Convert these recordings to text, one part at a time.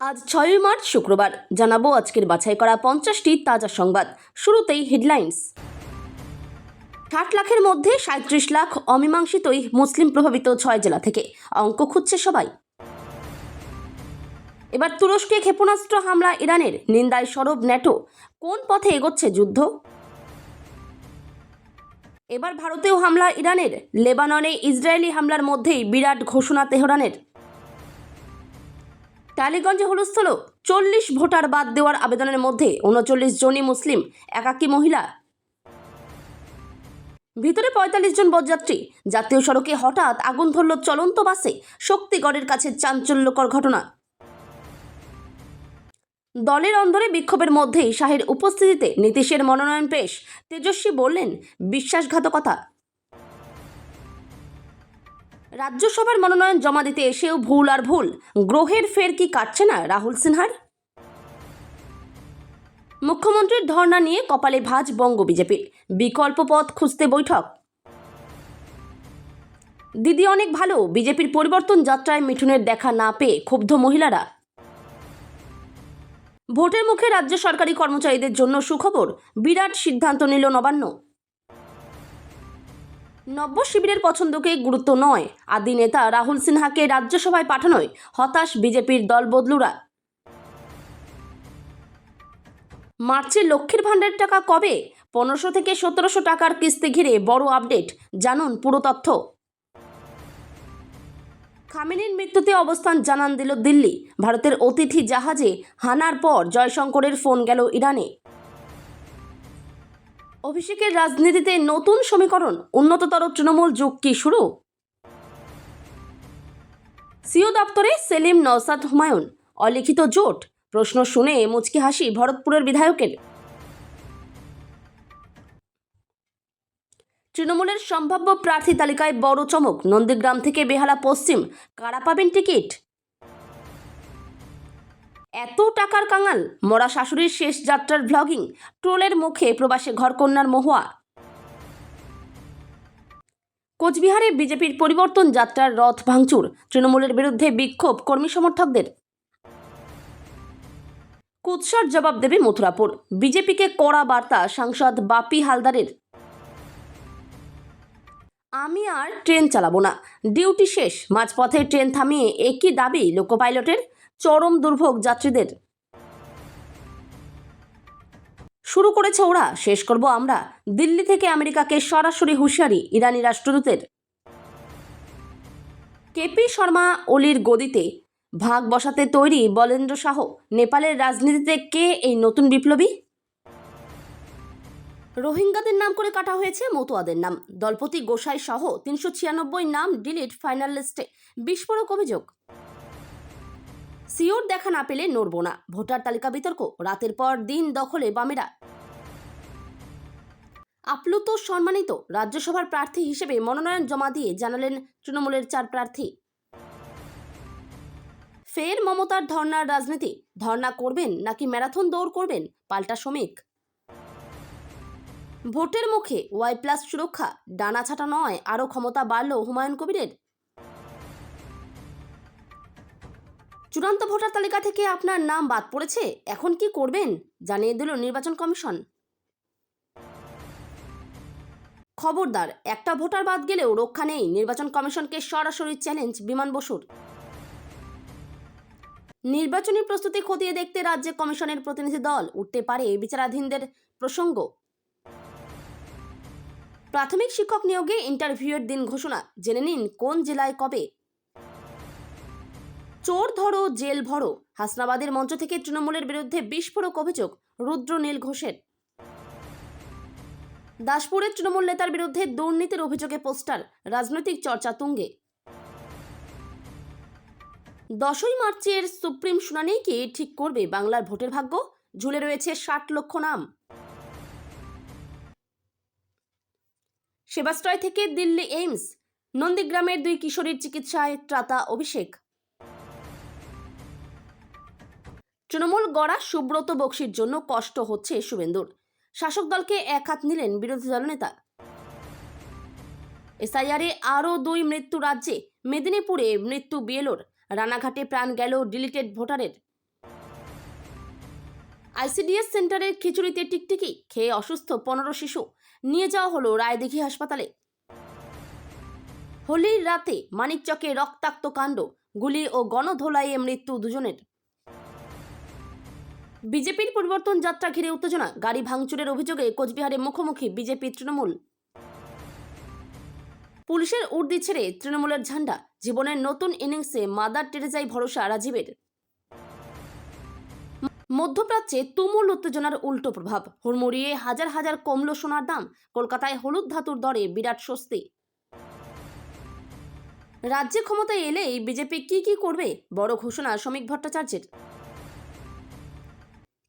আজ ৬ মার্চ শুক্রবার জানাবো আজকের বাছাই করা ৫০টি তাজা সংবাদ। শুরুতেই হেডলাইন্স। ৬০ লাখের মধ্যে ৩৭ লাখ অমীমাংসিতই মুসলিম প্রভাবিত ৬ জেলা থেকে অঙ্ক খুঁজছে সবাই। এবার তুরস্কে ক্ষেপণাস্ত্র হামলা ইরানের, নিন্দায় সরব ন্যাটো। কোন পথে এগোচ্ছে যুদ্ধ? এবার ভারতেও হামলা ইরানের, লেবাননে ইসরায়েলি হামলার মধ্যেই বিরাট ঘোষণা তেহরানের। টালিগঞ্জে হুলস্থুল, ৪০ ভোটার বাদ দেওয়ার আবেদনের মধ্যে ৩৯ জনই মুসলিম, একাকী মহিলা। ভিতরে ৪৫ জন বরযাত্রী। জাতীয় সড়কে হঠাৎ আগুন ধরল চলন্ত বাসে, শক্তিগড়ের কাছে চাঞ্চল্যকর ঘটনা। দলের অন্দরে বিক্ষোভের মধ্যেই শাহের উপস্থিতিতে নীতীশের মনোনয়ন পেশ। তেজস্বী বললেন, বিশ্বাসঘাতকতা। রাজ্যসভার মনোনয়ন জমা দিতে এসেও ভুল আর ভুল। গ্রহের ফের কি কাটছে না রাহুল সিনহার? মুখ্যমন্ত্রীর ধর্ণা নিয়ে কপালে ভাঁজ বঙ্গ বিজেপির, বিকল্প পথ খুঁজতে বৈঠক। দিদি অনেক ভালো, বিজেপির পরিবর্তন যাত্রায় মিঠুনের দেখা না পেয়ে ক্ষুব্ধ মহিলারা। ভোটের মুখে রাজ্য সরকারি কর্মচারীদের জন্য সুখবর, বিরাট সিদ্ধান্ত নিল নবান্ন। নব্য শিবিরের পছন্দকে গুরুত্ব নয়, আদি নেতা রাহুল সিনহাকে রাজ্যসভায় পাঠানোয় হতাশ বিজেপির দলবদলুরা। মার্চে লক্ষ্মীর ভাণ্ডারের টাকা কবে? ১৫০০ থেকে ১৭০০ টাকার কিস্তি ঘিরে বড় আপডেট, জানুন পুরো তথ্য। খামেনির মৃত্যুতে অবস্থান জানান দিল দিল্লি। ভারতের অতিথি জাহাজে হানার পর জয়শঙ্করের ফোন গেল ইরানে। অভিষেকের রাজনীতিতে নতুন সমীকরণ, উন্নততর তৃণমূল যুগ কি শুরু? সিও দপ্তরে সেলিম, নওশাদ, হুমায়ুন, অলিখিত জোট। প্রশ্ন শুনে মুচকি হাসি ভরতপুরের বিধায়কের। তৃণমূলের সম্ভাব্য প্রার্থী তালিকায় বড় চমক, নন্দীগ্রাম থেকে বেহালা পশ্চিম। কারা পাবেন টিকিট? এত টাকার কাঙাল, মরা শাশুড়ির শেষ যাত্রার ভ্লগিং, ট্রোলের মুখে প্রবাসে ঘরকন্যার মহুয়া। কোচবিহারে বিজেপির পরিবর্তন যাত্রার রথ ভাঙচুর, তৃণমূলের বিরুদ্ধে বিক্ষোভ কর্মী সমর্থকদের। কুৎসার জবাব দেবে মথুরাপুর, বিজেপিকে কড়া বার্তা সাংসদ বাপি হালদারের। আমি আর ট্রেন চালাবো না, ডিউটি শেষ। মাঝপথে ট্রেন থামিয়ে একই দাবি লোকো পাইলটের, চরম দুর্ভোগ যাত্রীদের। শুরু করেছে ওরা, শেষ করব আমরা। দিল্লি থেকে আমেরিকাকে সরাসরি হুঁশিয়ারি ইরানি রাষ্ট্রদূতের। কেপি শর্মা ওলির গদিতে ভাগ বসাতে তৈরি বলেন্দ্র শাহ। নেপালের রাজনীতিতে কে এই নতুন বিপ্লবী? রোহিঙ্গাদের নাম করে কাটা হয়েছে মতুয়াদের নাম। দলপতি গোসাই সহ ৩৯৬ নাম ডিলিট ফাইনাল লিস্টে, বিস্ফোরক অভিযোগ। সিওর দেখা না পেলে নড়ব না, ভোটার তালিকা বিতর্ক। রাতের পর দিন দখলে বামেরা। আপ্লুত সম্মানিত, রাজ্যসভার প্রার্থী হিসেবে মনোনয়ন জমা দিয়ে জানালেন তৃণমূলের ৪ প্রার্থী। ফের মমতার ধর্নার রাজনীতি, ধর্না করবেন নাকি ম্যারাথন দৌড় করবেন, পাল্টা শ্রমিক। ভোটের মুখে ওয়াই+ সুরক্ষা, ডানা ছাটা নয়, আরও ক্ষমতা বাড়ল হুমায়ুন কবিরের। চূড়ান্ত ভোটার তালিকা থেকে আপনার নাম বাদ পড়েছে, এখন কি করবেন জানিয়ে দিল নির্বাচন কমিশন। খবরদার, একটা ভোটার বাদ গেলেও রক্ষা নেই, নির্বাচন কমিশনকে সরাসরি চ্যালেঞ্জ বিমান বসুর। নির্বাচনী প্রস্তুতি খতিয়ে দেখতে রাজ্যে কমিশনের প্রতিনিধি দল, উঠতে পারে বিচারাধীনদের প্রসঙ্গ। প্রাথমিক শিক্ষক নিয়োগে ইন্টারভিউয়ের দিন ঘোষণা, জেনে নিন কোন জেলায় কবে। চোর ধরো জেল ভরো, হাসনাবাদের মঞ্চ থেকে তৃণমূলের বিরুদ্ধে বিস্ফোরক অভিযোগ রুদ্র নীল ঘোষের। দাসপুরের তৃণমূল নেতার বিরুদ্ধে দুর্নীতির অভিযোগে পোস্টার, রাজনৈতিক চর্চা তুঙ্গে। ১০ই মার্চের সুপ্রিম শুনানি কি ঠিক করবে বাংলার ভোটের ভাগ্য? ঝুলে রয়েছে ৬০ লক্ষ নাম। সেবাশ্রয় থেকে দিল্লি এইমস, নন্দীগ্রামের ২ কিশোরীর চিকিৎসায় ত্রাতা অভিষেক। তৃণমূল গড়া সুব্রত বক্সির জন্য কষ্ট হচ্ছে শুভেন্দুর, শাসক দলকে এক হাত নিলেন বিরোধী দলনেতা। এসআইআরে আরও ২ মৃত্যু রাজ্যে, মেদিনীপুরে মৃত্যু বিএলওর, রানাঘাটে প্রাণ গেল ডিলিটেড ভোটারের। আইসিডিএস সেন্টারের খিচুড়িতে টিকটিকি খেয়ে অসুস্থ 15 শিশু, নিয়ে যাওয়া হলো রায়দিঘি হাসপাতালে। হোলির রাতে মানিকচকে রক্তাক্ত কাণ্ড, গুলি ও গণধোলাইয়ে মৃত্যু দুজনের। বিজেপির পরিবর্তন যাত্রা ঘিরে উত্তেজনা, গাড়ি ভাঙচুরের অভিযোগে কোচবিহারে মুখোমুখি বিজেপি তৃণমূল। পুলিশের উর্দি ছেড়ে তৃণমূলের ঝান্ডা, জীবনের নতুন ইনিংসে মাদার টেরেজাই ভরসা রাজীবের। মধ্যপ্রাচ্যে তুমুল উত্তেজনার উল্টো প্রভাব, হুড়মুড়িয়ে হাজার হাজার কমল সোনার দাম, কলকাতায় হলুদ ধাতুর দরে বিরাট স্বস্তি। রাজ্যে ক্ষমতায় এলেই বিজেপি কি করবে, বড় ঘোষণা শ্রমিক ভট্টাচার্যের।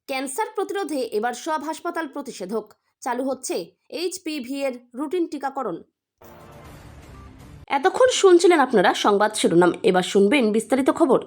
ক্যান্সার প্রতিরোধে এবার সব হাসপাতাল প্রতিষেধক, চালু হচ্ছে এইচপিভি এর রুটিন টিকাকরণ। এতক্ষণ শুনছিলেন আপনারা সংবাদ শিরোনাম, এবার শুনবেন বিস্তারিত খবর।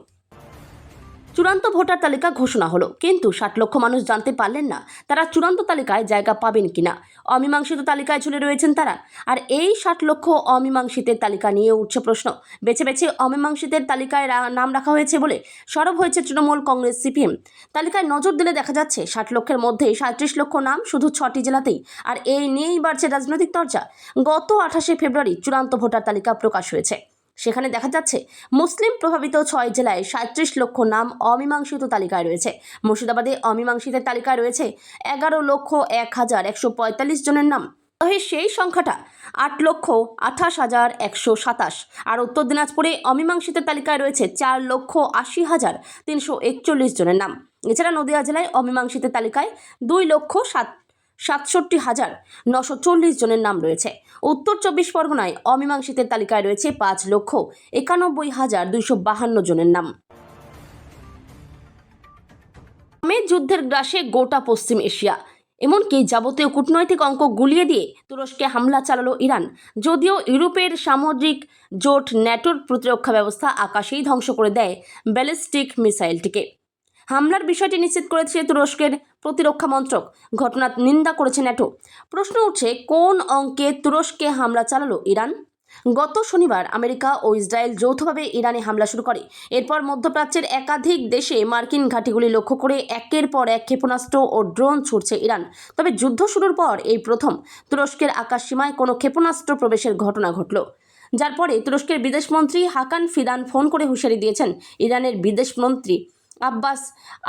চূড়ান্ত ভোটার তালিকা ঘোষণা হলো, কিন্তু 60 লক্ষ মানুষ জানতে পারলেন না তারা চূড়ান্ত তালিকায় জায়গা পাবেন কিনা। অমীমাংসিত তালিকায় ঝুলে রয়েছেন তারা। আর এই 60 লক্ষ অমীমাংসিতের তালিকা নিয়ে উঠছে প্রশ্ন। বেছে বেছে অমীমাংসিতের তালিকায় নাম রাখা হয়েছে বলে সরব হয়েছে তৃণমূল, কংগ্রেস, সিপিএম। তালিকায় নজর দিলে দেখা যাচ্ছে 60 লক্ষের মধ্যে 37 লক্ষ নাম শুধু 6টি জেলাতেই। আর এই নিয়েই বাড়ছে রাজনৈতিক চর্চা। গত 28শে ফেব্রুয়ারি চূড়ান্ত ভোটার তালিকা প্রকাশ হয়েছে। সেখানে দেখা যাচ্ছে মুসলিম প্রভাবিত 6 জেলায় 37 লক্ষ নাম অমীমাংসিত তালিকায় রয়েছে। মুর্শিদাবাদে অমীমাংসিতের তালিকায় রয়েছে 11,01,145 জনের নাম। তবে সেই সংখ্যাটা 8,28,127। আর উত্তর দিনাজপুরে অমীমাংসিতের তালিকায় রয়েছে 4,80,341 জনের নাম। এছাড়া নদিয়া জেলায় অমীমাংসিতের তালিকায় 2,67,940 জনের নাম রয়েছে। উত্তর 24 পরগনায় অমীমাংসিতের তালিকায় রয়েছে 5,91,252 জনের নাম। যুদ্ধের গ্রাসে গোটা পশ্চিম এশিয়া, এমনকি যাবতীয় কূটনৈতিক অঙ্ক গুলিয়ে দিয়ে তুরস্কে হামলা চালালো ইরান। যদিও ইউরোপের সামুদ্রিক জোট ন্যাটোর প্রতিরক্ষা ব্যবস্থা আকাশেই ধ্বংস করে দেয় ব্যালিস্টিক মিসাইলটিকে। হামলার বিষয়টি নিশ্চিত করেছে তুরস্কের প্রতিরক্ষা মন্ত্রক। ঘটনার নিন্দা করেছে ন্যাটো। প্রশ্ন উঠছে, কোন অঙ্কে তুরস্কে হামলা চালালো ইরান? গত শনিবার আমেরিকা ও ইসরায়েল যৌথভাবে ইরানে হামলা শুরু করে। এরপর মধ্যপ্রাচ্যের একাধিক দেশে মার্কিন ঘাঁটিগুলি লক্ষ্য করে একের পর এক ক্ষেপণাস্ত্র ও ড্রোন ছুড়ছে ইরান। তবে যুদ্ধ শুরুর পর এই প্রথম তুরস্কের আকাশসীমায় কোনো ক্ষেপণাস্ত্র প্রবেশের ঘটনা ঘটল, যার পরে তুরস্কের বিদেশমন্ত্রী হাকান ফিদান ফোন করে হুঁশিয়ারি দিয়েছেন ইরানের বিদেশমন্ত্রী আব্বাস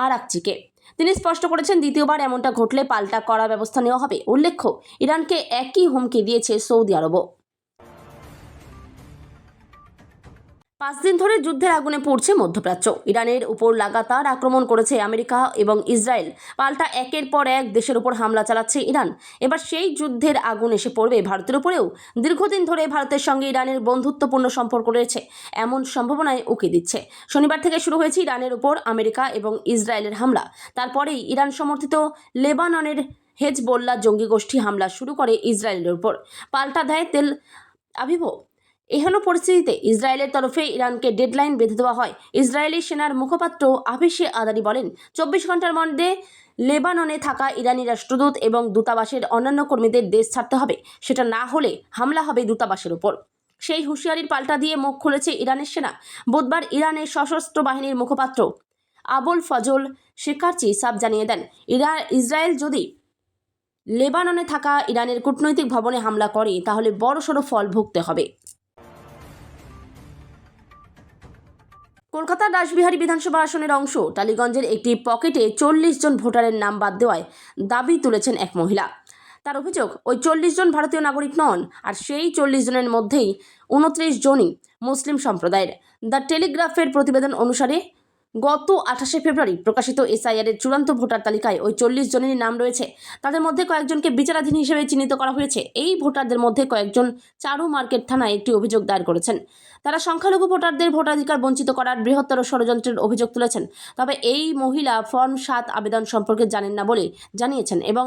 আরাকচিকে। তিনি স্পষ্ট করেছেন, দ্বিতীয়বার এমনটা ঘটলে পাল্টা কড়া ব্যবস্থা নেওয়া হবে। উল্লেখ্য, ইরানকে একই হুমকি দিয়েছে সৌদি আরবও। 5 দিন ধরে যুদ্ধের আগুনে পুড়ছে মধ্যপ্রাচ্য। ইরানের উপর লাগাতার আক্রমণ করেছে আমেরিকা এবং ইসরায়েল। পাল্টা একের পর এক দেশের উপর হামলা চালাচ্ছে ইরান। এবার সেই যুদ্ধের আগুন এসে পড়বে ভারতের উপরেও। দীর্ঘদিন ধরে ভারতের সঙ্গে ইরানের বন্ধুত্বপূর্ণ সম্পর্ক রয়েছে, এমন সম্ভাবনায় উকি দিচ্ছে। শনিবার থেকে শুরু হয়েছে ইরানের উপর আমেরিকা এবং ইসরায়েলের হামলা। তারপরেই ইরান সমর্থিত লেবাননের হেজবোল্লাহ জঙ্গি গোষ্ঠী হামলা শুরু করে ইসরায়েলের উপর। পাল্টা দেয় তেল আভিভ। এহেন পরিস্থিতিতে ইসরায়েলের তরফে ইরানকে ডেডলাইন বেঁধে দেওয়া হয়। ইসরায়েলি সেনার মুখপাত্র আভিষে আদানি বলেন, 24 ঘন্টার মধ্যে লেবাননে থাকা ইরানি রাষ্ট্রদূত এবং দূতাবাসের অন্যান্য কর্মীদের দেশ ছাড়তে হবে। সেটা না হলে হামলা হবে দূতাবাসের উপর। সেই হুঁশিয়ারির পাল্টা দিয়ে মুখ খুলেছে ইরানের সেনা। বুধবার ইরানের সশস্ত্র বাহিনীর মুখপাত্র আবুল ফজল শেকারচি সাফ জানিয়ে দেন, ইসরায়েল যদি লেবাননে থাকা ইরানের কূটনৈতিক ভবনে হামলা করে তাহলে বড়সড় ফল ভুগতে হবে। কলকাতার রাসবিহারী বিধানসভা আসনের অংশ টালিগঞ্জের একটি পকেটে 40 জন ভোটারের নাম বাদ দেওয়ায় দাবি তুলেছেন এক মহিলা। তার অভিযোগ, ওই 40 জন ভারতীয় নাগরিক নন, আর সেই 40 জনের মধ্যেই 29 জনই মুসলিম সম্প্রদায়ের। দ্য টেলিগ্রাফের প্রতিবেদন অনুসারে গত 28শে ফেব্রুয়ারি প্রকাশিত এসআইআরের চূড়ান্ত ভোটার তালিকায় ওই 40 জনেরই নাম রয়েছে। তাদের মধ্যে কয়েকজনকে বিচারাধীন হিসেবে চিহ্নিত করা হয়েছে। এই ভোটারদের মধ্যে কয়েকজন চারু মার্কেট থানায় একটি অভিযোগ দায়ের করেছেন। তারা সংখ্যালঘু ভোটারদের ভোটাধিকার বঞ্চিত করার বৃহত্তর ষড়যন্ত্রের অভিযোগ তুলেছেন। তবে এই মহিলা ফর্ম 7 আবেদন সম্পর্কে জানেন না বলে জানিয়েছেন এবং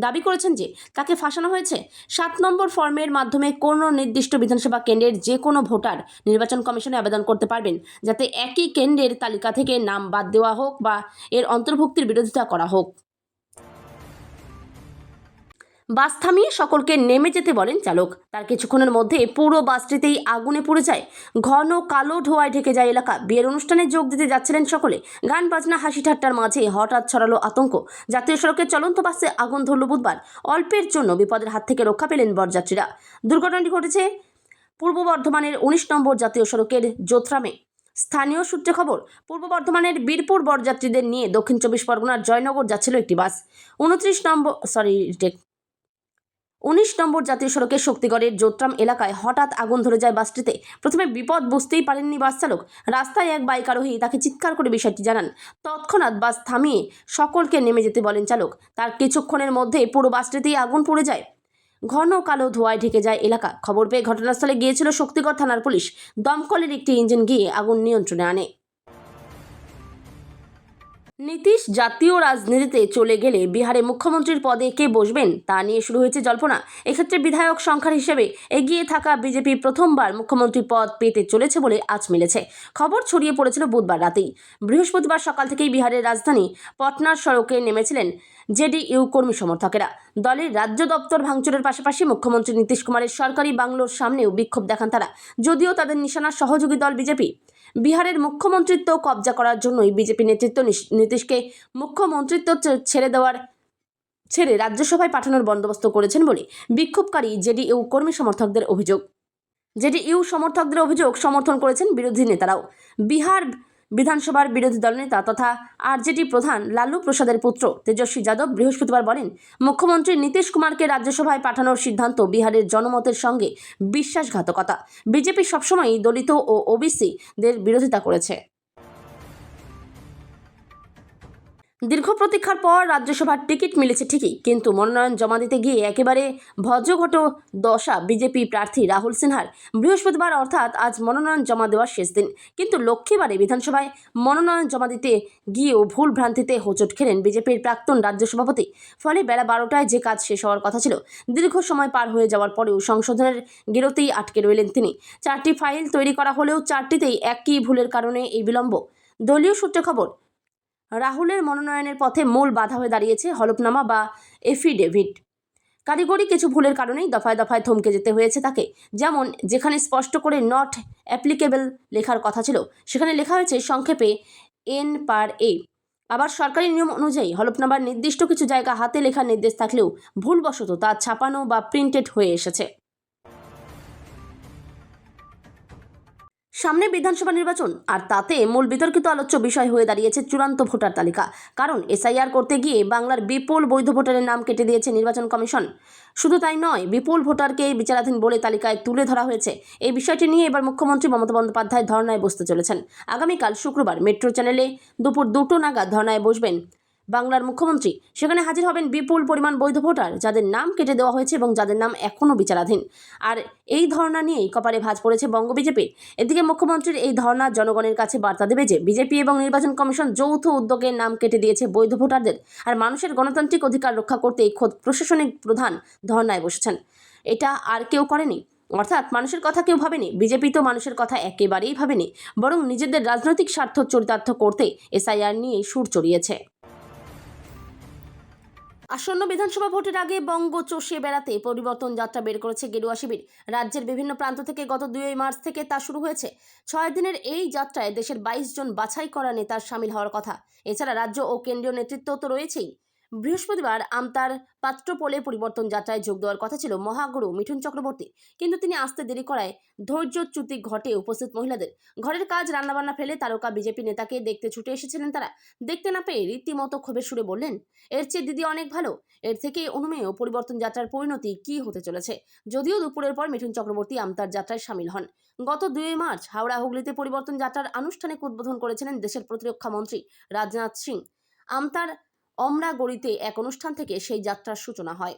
দাবি করেছেন যে তাকে ফাঁসানো হয়েছে। 7 নম্বর ফর্মের মাধ্যমে কোনো নির্দিষ্ট বিধানসভা কেন্দ্রের যে কোনো ভোটার নির্বাচন কমিশনে আবেদন করতে পারবেন, যাতে একই কেন্দ্রের তালিকা থেকে নাম বাদ দেওয়া হোক বা এর অন্তর্ভুক্তির বিরোধিতা করা হোক। বাস থামিয়ে সকলকে নেমে যেতে বলেন চালক। তার কিছুক্ষণের মধ্যে পুরো বাসটিতেই আগুনে পুড়ে যায়। ঘন কালো ধোঁয়ায় ঢেকে যায় এলাকা। বিয়ের অনুষ্ঠানে যোগ দিতে যাচ্ছিলেন সকলে। গান বাজনা হাসি ঠাট্টার মাঝে হঠাৎ ছড়ালো আতঙ্ক। জাতীয় সড়কের চলন্ত বাসে আগুন ধরল বুধবার। অল্পের জন্য বিপদের হাত থেকে রক্ষা পেলেন বরযাত্রীরা। দুর্ঘটনাটি ঘটেছে পূর্ব বর্ধমানের 19 নম্বর জাতীয় সড়কের যোথরামে। স্থানীয় সূত্রে খবর, পূর্ব বর্ধমানের বীরপুর বরযাত্রীদের নিয়ে দক্ষিণ 24 পরগনার জয়নগর যাচ্ছিল একটি বাস। 19 নম্বর জাতীয় সড়কের শক্তিগড়ের যোত্রাম এলাকায় হঠাৎ আগুন ধরে যায় বাসটিতে। প্রথমে বিপদ বুঝতেই পারেননি বাস চালক। রাস্তায় এক বাইক আরোহী তাকে চিৎকার করে বিষয়টি জানান। তৎক্ষণাৎ বাস থামিয়ে সকলকে নেমে যেতে বলেন চালক। তার কিছুক্ষণের মধ্যে পুরো বাসটিতেই আগুন পড়ে যায়। ঘন কালো ধোঁয়ায় ঢেকে যায় এলাকা। খবর পেয়ে ঘটনাস্থলে গিয়েছিল শক্তিগড় থানার পুলিশ। দমকলের একটি ইঞ্জিন গিয়ে আগুন নিয়ন্ত্রণে আনে। নীতিশ জাতীয় রাজনীতিতে চলে গেলে বিহারে মুখ্যমন্ত্রীর পদে কে বসবেন তা নিয়ে শুরু হয়েছে জল্পনা। এক্ষেত্রে বিধায়ক সংখ্যার হিসেবে এগিয়ে থাকা বিজেপি প্রথমবার মুখ্যমন্ত্রী পদ পেতে চলেছে বলে আজ মিলেছে। খবর ছড়িয়ে পড়েছিল বুধবার রাতেই। বৃহস্পতিবার সকাল থেকেই বিহারের রাজধানী পটনার সড়কে নেমেছিলেন জেডিইউ কর্মী সমর্থকেরা। দলের রাজ্য দপ্তর ভাঙচুরের পাশাপাশি মুখ্যমন্ত্রী নীতিশ কুমারের সরকারি বাংলোর সামনেও বিক্ষোভ দেখান তারা। যদিও তাদের নিশানা সহযোগী দল বিজেপি। বিহারের মুখ্যমন্ত্রিত্ব কবজা করার জন্যই বিজেপি নেতৃত্ব নীতিশকে মুখ্যমন্ত্রিত্ব ছেড়ে রাজ্যসভায় পাঠানোর বন্দোবস্ত করেছেন বলে বিক্ষোভকারী জেডিইউ কর্মী সমর্থকদের অভিযোগ। জেডিইউ সমর্থকদের অভিযোগ সমর্থন করেছেন বিরোধী নেতারাও। বিহার বিধানসভার বিরোধী দলনেতা তথা আরজেডি প্রধান লালু প্রসাদের পুত্র তেজস্বী যাদব বৃহস্পতিবার বলেন, মুখ্যমন্ত্রী নীতিশ কুমারকে রাজ্যসভায় পাঠানোর সিদ্ধান্ত বিহারের জনমতের সঙ্গে বিশ্বাসঘাতকতা। বিজেপি সবসময়ই দলিত ও ওবিসিদের বিরোধিতা করেছে। দীর্ঘ প্রতীক্ষার পর রাজ্যসভার টিকিট মিলেছে ঠিকই, কিন্তু মনোনয়ন জমা দিতে গিয়ে একেবারে ভজঘট দশা বিজেপি প্রার্থী রাহুল সিনহার। বৃহস্পতিবার অর্থাৎ আজ মনোনয়ন জমা দেওয়ার শেষ দিন, কিন্তু লক্ষ্মীবারে বিধানসভায় মনোনয়ন জমা দিতে গিয়েও ভুল ভ্রান্তিতে হোঁচট খেলেন বিজেপির প্রাক্তন রাজ্য সভাপতি। ফলে বেলা 12টায় যে কাজ শেষ হওয়ার কথা ছিল, দীর্ঘ সময় পার হয়ে যাওয়ার পরেও সংশোধনের গেরোতেই আটকে রইলেন তিনি। 4টি ফাইল তৈরি করা হলেও 4টিতেই একই ভুলের কারণে এই বিলম্ব। দলীয় সূত্রে খবর, রাহুলের মনোনয়নের পথে মূল বাধা হয়ে দাঁড়িয়েছে হলফনামা বা এফিডেভিট। কারিগরি কিছু ভুলের কারণেই দফায় দফায় থমকে যেতে হয়েছে তাকে। যেমন, যেখানে স্পষ্ট করে নট অ্যাপ্লিকেবল লেখার কথা ছিল, সেখানে লেখা হয়েছে সংক্ষেপে N/A। আবার সরকারি নিয়ম অনুযায়ী হলফনামার নির্দিষ্ট কিছু জায়গা হাতে লেখার নির্দেশ থাকলেও ভুলবশত তা ছাপানো বা প্রিন্টেড হয়ে এসেছে। সামনে বিধানসভা নির্বাচন, আর তাতে মূল বিতর্কিত আলোচ্য বিষয় হয়ে দাঁড়িয়েছে চূড়ান্ত ভোটার তালিকা। কারণ এসআইআর করতে গিয়ে বাংলার বিপুল বৈধ ভোটারের নাম কেটে দিয়েছে নির্বাচন কমিশন। শুধু তাই নয়, বিপুল ভোটারকে বিচারাধীন বলে তালিকায় তুলে ধরা হয়েছে। এই বিষয়টি নিয়ে এবার মুখ্যমন্ত্রী মমতা বন্দ্যোপাধ্যায় ধর্নায় বসতে চলেছেন। আগামীকাল শুক্রবার মেট্রো চ্যানেলে দুপুর 2টো নাগাদ ধর্নায় বসবেন বাংলার মুখ্যমন্ত্রী। সেখানে হাজির হবেন বিপুল পরিমাণ বৈধ ভোটার, যাদের নাম কেটে দেওয়া হয়েছে এবং যাদের নাম এখনও বিচারাধীন। আর এই ধর্না নিয়েই কপালে ভাঁজ পড়েছে বঙ্গ বিজেপির। এদিকে মুখ্যমন্ত্রীর এই ধর্না জনগণের কাছে বার্তা দেবে যে বিজেপি এবং নির্বাচন কমিশন যৌথ উদ্যোগে নাম কেটে দিয়েছে বৈধ ভোটারদের। আর মানুষের গণতান্ত্রিক অধিকার রক্ষা করতেই খোদ প্রশাসনিক প্রধান ধর্নায় বসেছেন। এটা আর কেউ করেনি, অর্থাৎ মানুষের কথা কেউ ভাবেনি। বিজেপি তো মানুষের কথা একেবারেই ভাবেনি, বরং নিজেদের রাজনৈতিক স্বার্থ চরিতার্থ করতে এসআইআর নিয়ে সুর চড়িয়েছে। আসন্ন বিধানসভা ভোটের আগে বঙ্গ চষে বেড়াতে পরিবর্তন যাত্রা বের করেছে গেরুয়া শিবির। রাজ্যের বিভিন্ন প্রান্ত থেকে গত 2 মার্চ থেকে তা শুরু হয়েছে। 6 দিনের এই যাত্রায় দেশের 22 জন বাছাই করা নেতার সামিল হওয়ার কথা। এছাড়া রাজ্য ও কেন্দ্রীয় নেতৃত্ব তো রয়েছেই। বৃহস্পতিবার আমতার পাত্রপোলে পরিবর্তন যাত্রায় যোগ দেওয়ার কথা ছিল মহাগুরু মিঠুন চক্রবর্তী, কিন্তু তিনি আসতে দেরি করায় ধৈর্যচ্যুতি ঘটে উপস্থিত মহিলাদের। ঘরের কাজ রান্নাবান্না ফেলে তারকা বিজেপি নেতাকে দেখতে ছুটে এসেছিলেন তারা। দেখতে না পেয়ে রীতিমতো ক্ষোভের সুরে বললেন, এর চেয়ে দিদি অনেক ভালো। এর থেকে অনুমেয় পরিবর্তন যাত্রার পরিণতি কি হতে চলেছে। যদিও দুপুরের পর মিঠুন চক্রবর্তী আমতার যাত্রায় সামিল হন। গত 2 মার্চ হাওড়া হুগলিতে পরিবর্তন যাত্রার আনুষ্ঠানিক উদ্বোধন করেছিলেন দেশের প্রতিরক্ষা মন্ত্রী রাজনাথ সিং। আমতার অমরাগড়িতে এক অনুষ্ঠান থেকে সেই যাত্রার সূচনা হয়।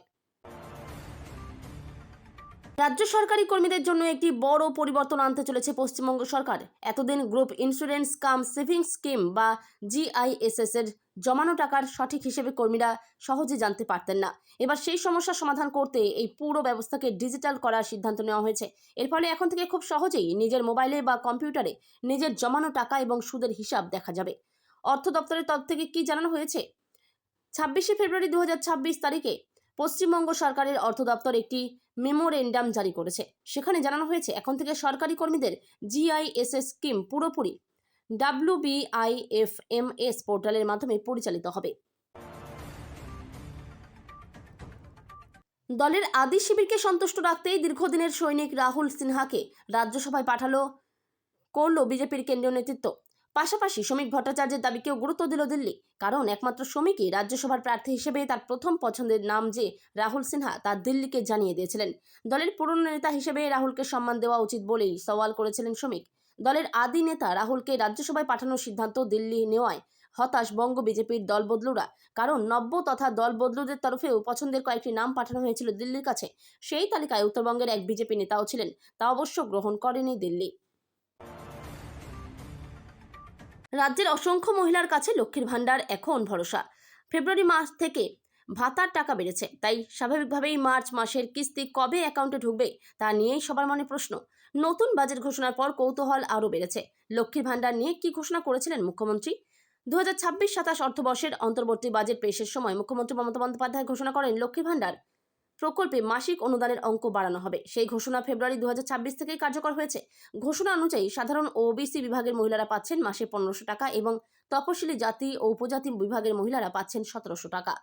রাজ্য সরকারি কর্মীদের জন্য একটি বড় পরিবর্তন আনতে চলেছে পশ্চিমবঙ্গ সরকার। এতদিন গ্রুপ ইন্স্যুরেন্স কাম সেভিংস স্কিম বা GISS এর জমানো টাকার সঠিক হিসেবে কর্মীরা সহজে জানতে পারতেন না। এবার সেই সমস্যার সমাধান করতে এই পুরো ব্যবস্থাকে ডিজিটাল করার সিদ্ধান্ত নেওয়া হয়েছে। এর ফলে এখন থেকে খুব সহজেই নিজের মোবাইলে বা কম্পিউটারে নিজের জমানো টাকা এবং সুদের হিসাব দেখা যাবে। অর্থ দপ্তরের তরফ থেকে কি জানানো হয়েছে, 26শে ফেব্রুয়ারি 2026 তারিখে পশ্চিমবঙ্গ সরকারের অর্থ দপ্তর একটি মেমোরেন্ডাম জারি করেছে। সেখানে জানানো হয়েছে এখন থেকে সরকারি কর্মীদের জিআইএসএস স্কিম পুরোপুরি WBIFMS পোর্টালের মাধ্যমে পরিচালিত হবে। দলের আদি শিবিরকে সন্তুষ্ট রাখতেই দীর্ঘদিনের সৈনিক রাহুল সিনহাকে রাজ্যসভায় করল বিজেপির কেন্দ্রীয় নেতৃত্ব। পাশাপাশি শ্রমিক ভট্টাচার্যের দাবিকেও গুরুত্ব দিল দিল্লি, কারণ একমাত্র শ্রমিকই রাজ্যসভার প্রার্থী হিসেবে তার প্রথম পছন্দের নাম যে রাহুল সিনহা তা দিল্লিকে জানিয়ে দিয়েছিলেন। দলের পুরনো নেতা হিসেবে রাহুলকে সম্মান দেওয়া উচিত বলেই সওয়াল করেছিলেন শ্রমিক। দলের আদি নেতা রাহুলকে রাজ্যসভায় পাঠানোর সিদ্ধান্ত দিল্লি নেওয়ায় হতাশ বঙ্গ বিজেপির দলবদলুরা, কারণ নব্য তথা দলবদলুদের তরফেও পছন্দের কয়েকটি নাম পাঠানো হয়েছিল দিল্লির কাছে। সেই তালিকায় উত্তরবঙ্গের এক বিজেপি নেতাও ছিলেন, তা অবশ্য গ্রহণ করেনি দিল্লি। রাজ্যের অসংখ্য মহিলার কাছে লক্ষ্মীর ভাণ্ডার এখন ভরসা। ফেব্রুয়ারি মাস থেকে ভাতার টাকা বেড়েছে, তাই স্বাভাবিকভাবেই মার্চ মাসের কিস্তি কবে অ্যাকাউন্টে ঢুকবে তা নিয়েই সবার মনে প্রশ্ন। নতুন বাজেট ঘোষণার পর কৌতূহল আরও বেড়েছে। লক্ষ্মীর ভাণ্ডার নিয়ে কি ঘোষণা করেছিলেন মুখ্যমন্ত্রী? 2026-27 অর্থবর্ষের অন্তর্বর্তী বাজেট পেশের সময় মুখ্যমন্ত্রী মমতা বন্দ্যোপাধ্যায় ঘোষণা করেন লক্ষ্মীর ভাণ্ডার প্রকল্পে মাসিক অনুদানের অঙ্ক বাড়ানো হবে। সেই ঘোষণা ফেব্রুয়ারি 2026 থেকেই কার্যকর হয়েছে। ঘোষণা অনুযায়ী সাধারণ ও ওবিসি বিভাগের মহিলারা পাচ্ছেন মাসে 1500 টাকা এবং তপশিলি জাতি ও উপজাতি বিভাগের মহিলারা পাচ্ছেন 1700 টাকা।